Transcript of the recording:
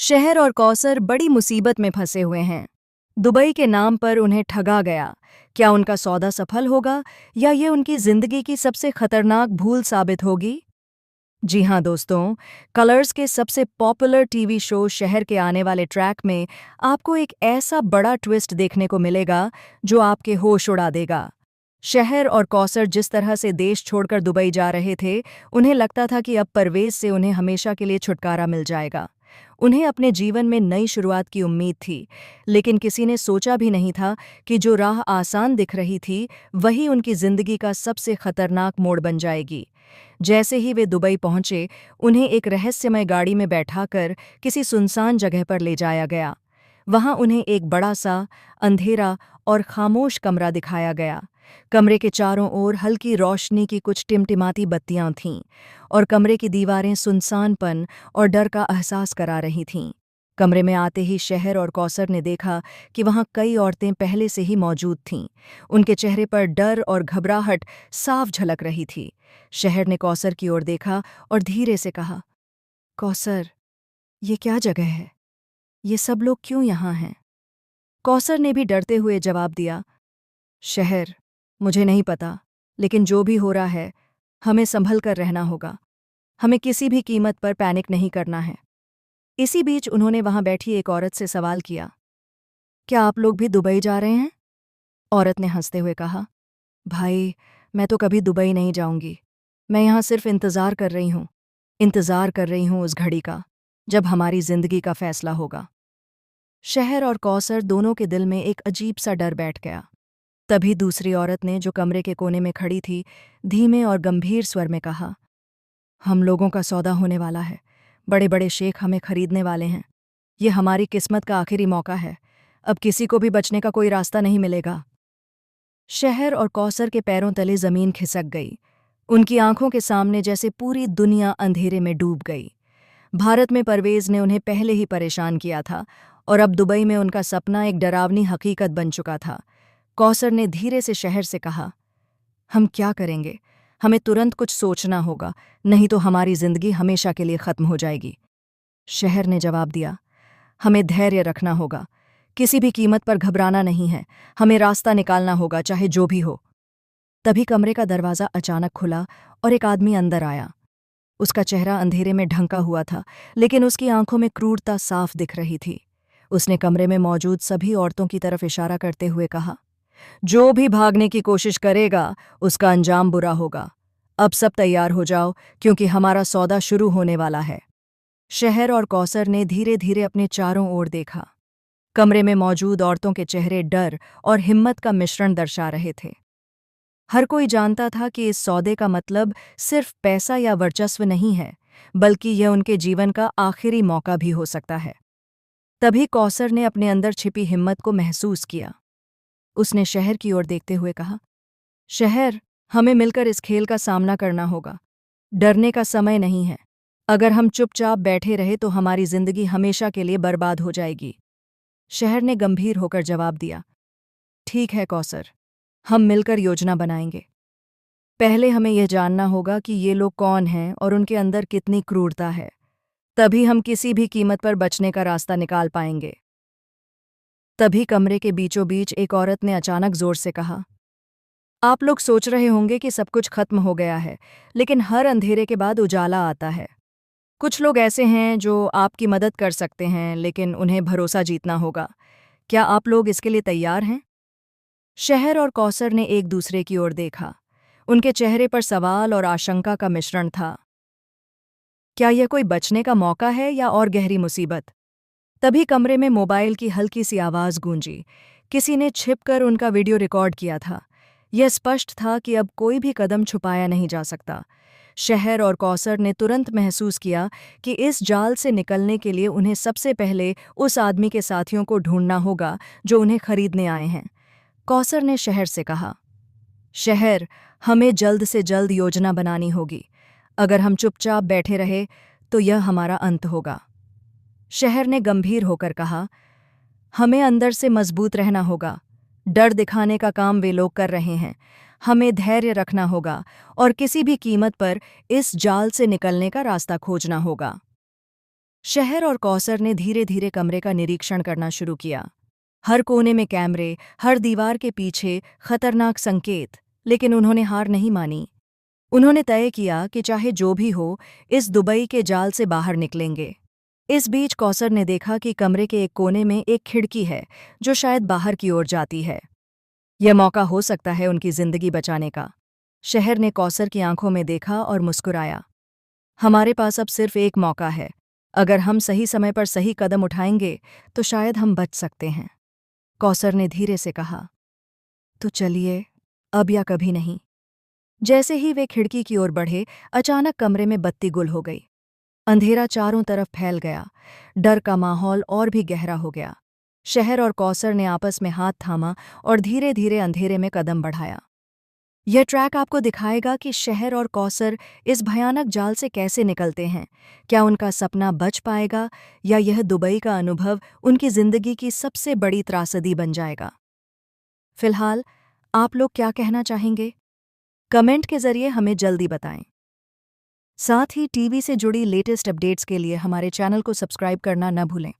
शहर और कौसर बड़ी मुसीबत में फंसे हुए हैं। दुबई के नाम पर उन्हें ठगा गया। क्या उनका सौदा सफल होगा या ये उनकी जिंदगी की सबसे खतरनाक भूल साबित होगी? जी हाँ दोस्तों, कलर्स के सबसे पॉपुलर टीवी शो शहर के आने वाले ट्रैक में आपको एक ऐसा बड़ा ट्विस्ट देखने को मिलेगा जो आपके होश उड़ा देगा। शहर और कौसर जिस तरह से देश छोड़कर दुबई जा रहे थे, उन्हें लगता था कि अब परवेज से उन्हें हमेशा के लिए छुटकारा मिल जाएगा। उन्हें अपने जीवन में नई शुरुआत की उम्मीद थी, लेकिन किसी ने सोचा भी नहीं था कि जो राह आसान दिख रही थी, वही उनकी जिंदगी का सबसे खतरनाक मोड़ बन जाएगी। जैसे ही वे दुबई पहुंचे, उन्हें एक रहस्यमय गाड़ी में बैठाकर किसी सुनसान जगह पर ले जाया गया। वहां उन्हें एक बड़ा सा, अंधेरा और खामोश कमरा दिखाया गया। कमरे के चारों ओर हल्की रोशनी की कुछ टिमटिमाती बत्तियां थीं और कमरे की दीवारें सुनसानपन और डर का एहसास करा रही थीं। कमरे में आते ही शहर और कौसर ने देखा कि वहां कई औरतें पहले से ही मौजूद थीं। उनके चेहरे पर डर और घबराहट साफ झलक रही थी। शहर ने कौसर की ओर देखा और धीरे से कहा, कौसर, ये क्या जगह है? ये सब लोग क्यों यहाँ हैं? कौसर ने भी डरते हुए जवाब दिया, शहर, मुझे नहीं पता, लेकिन जो भी हो रहा है, हमें संभल कर रहना होगा। हमें किसी भी कीमत पर पैनिक नहीं करना है। इसी बीच उन्होंने वहां बैठी एक औरत से सवाल किया, क्या आप लोग भी दुबई जा रहे हैं? औरत ने हंसते हुए कहा, भाई, मैं तो कभी दुबई नहीं जाऊंगी। मैं यहाँ सिर्फ इंतज़ार कर रही हूँ। इंतज़ार कर रही हूँ उस घड़ी का, जब हमारी जिंदगी का फैसला होगा। शहर और कौसर दोनों के दिल में एक अजीब सा डर बैठ गया। तभी दूसरी औरत ने, जो कमरे के कोने में खड़ी थी, धीमे और गंभीर स्वर में कहा, हम लोगों का सौदा होने वाला है। बड़े बड़े शेख हमें खरीदने वाले हैं। ये हमारी किस्मत का आखिरी मौका है। अब किसी को भी बचने का कोई रास्ता नहीं मिलेगा। शहर और कौसर के पैरों तले जमीन खिसक गई। उनकी आंखों के सामने जैसे पूरी दुनिया अंधेरे में डूब गई। भारत में परवेज ने उन्हें पहले ही परेशान किया था और अब दुबई में उनका सपना एक डरावनी हकीकत बन चुका था। कौसर ने धीरे से शहर से कहा, हम क्या करेंगे? हमें तुरंत कुछ सोचना होगा, नहीं तो हमारी जिंदगी हमेशा के लिए खत्म हो जाएगी। शहर ने जवाब दिया, हमें धैर्य रखना होगा। किसी भी कीमत पर घबराना नहीं है। हमें रास्ता निकालना होगा, चाहे जो भी हो। तभी कमरे का दरवाज़ा अचानक खुला और एक आदमी अंदर आया। उसका चेहरा अंधेरे में ढंका हुआ था, लेकिन उसकी आंखों में क्रूरता साफ दिख रही थी। उसने कमरे में मौजूद सभी औरतों की तरफ इशारा करते हुए कहा, जो भी भागने की कोशिश करेगा, उसका अंजाम बुरा होगा। अब सब तैयार हो जाओ, क्योंकि हमारा सौदा शुरू होने वाला है। शहर और कौसर ने धीरे धीरे अपने चारों ओर देखा। कमरे में मौजूद औरतों के चेहरे डर और हिम्मत का मिश्रण दर्शा रहे थे। हर कोई जानता था कि इस सौदे का मतलब सिर्फ पैसा या वर्चस्व नहीं है, बल्कि यह उनके जीवन का आखिरी मौका भी हो सकता है। तभी कौसर ने अपने अंदर छिपी हिम्मत को महसूस किया। उसने शहर की ओर देखते हुए कहा, शहर, हमें मिलकर इस खेल का सामना करना होगा। डरने का समय नहीं है। अगर हम चुपचाप बैठे रहे तो हमारी जिंदगी हमेशा के लिए बर्बाद हो जाएगी। शहर ने गंभीर होकर जवाब दिया, ठीक है कौसर, हम मिलकर योजना बनाएंगे। पहले हमें यह जानना होगा कि ये लोग कौन हैं और उनके अंदर कितनी क्रूरता है। तभी हम किसी भी कीमत पर बचने का रास्ता निकाल पाएंगे। तभी कमरे के बीचों बीच एक औरत ने अचानक जोर से कहा, आप लोग सोच रहे होंगे कि सब कुछ खत्म हो गया है, लेकिन हर अंधेरे के बाद उजाला आता है। कुछ लोग ऐसे हैं जो आपकी मदद कर सकते हैं, लेकिन उन्हें भरोसा जीतना होगा। क्या आप लोग इसके लिए तैयार हैं? शहर और कौसर ने एक दूसरे की ओर देखा। उनके चेहरे पर सवाल और आशंका का मिश्रण था। क्या यह कोई बचने का मौका है या और गहरी मुसीबत? तभी कमरे में मोबाइल की हल्की सी आवाज़ गूंजी। किसी ने छिपकर उनका वीडियो रिकॉर्ड किया था। यह स्पष्ट था कि अब कोई भी कदम छुपाया नहीं जा सकता। शहर और कौसर ने तुरंत महसूस किया कि इस जाल से निकलने के लिए उन्हें सबसे पहले उस आदमी के साथियों को ढूंढना होगा जो उन्हें खरीदने आए हैं। कौसर ने शहर से कहा, शहर, हमें जल्द से जल्द योजना बनानी होगी। अगर हम चुपचाप बैठे रहे तो यह हमारा अंत होगा। शहर ने गंभीर होकर कहा, हमें अंदर से मजबूत रहना होगा। डर दिखाने का काम वे लोग कर रहे हैं। हमें धैर्य रखना होगा और किसी भी कीमत पर इस जाल से निकलने का रास्ता खोजना होगा। शहर और कौसर ने धीरे धीरे कमरे का निरीक्षण करना शुरू किया। हर कोने में कैमरे, हर दीवार के पीछे खतरनाक संकेत, लेकिन उन्होंने हार नहीं मानी। उन्होंने तय किया कि चाहे जो भी हो, इस दुबई के जाल से बाहर निकलेंगे। इस बीच कौसर ने देखा कि कमरे के एक कोने में एक खिड़की है, जो शायद बाहर की ओर जाती है। यह मौका हो सकता है उनकी जिंदगी बचाने का। शहर ने कौसर की आंखों में देखा और मुस्कुराया। हमारे पास अब सिर्फ एक मौका है। अगर हम सही समय पर सही कदम उठाएंगे, तो शायद हम बच सकते हैं। कौसर ने धीरे से कहा, तो चलिए, अब या कभी नहीं। जैसे ही वे खिड़की की ओर बढ़े, अचानक कमरे में बत्ती गुल हो गई। अंधेरा चारों तरफ फैल गया। डर का माहौल और भी गहरा हो गया। शहर और कौसर ने आपस में हाथ थामा और धीरे धीरे अंधेरे में कदम बढ़ाया। यह ट्रैक आपको दिखाएगा कि शहर और कौसर इस भयानक जाल से कैसे निकलते हैं। क्या उनका सपना बच पाएगा, या यह दुबई का अनुभव उनकी जिंदगी की सबसे बड़ी त्रासदी बन जाएगा? फिलहाल, आप लोग क्या कहना चाहेंगे? कमेंट के जरिए हमें जल्दी बताएं। साथ ही टीवी से जुड़ी लेटेस्ट अपडेट्स के लिए हमारे चैनल को सब्सक्राइब करना न भूलें।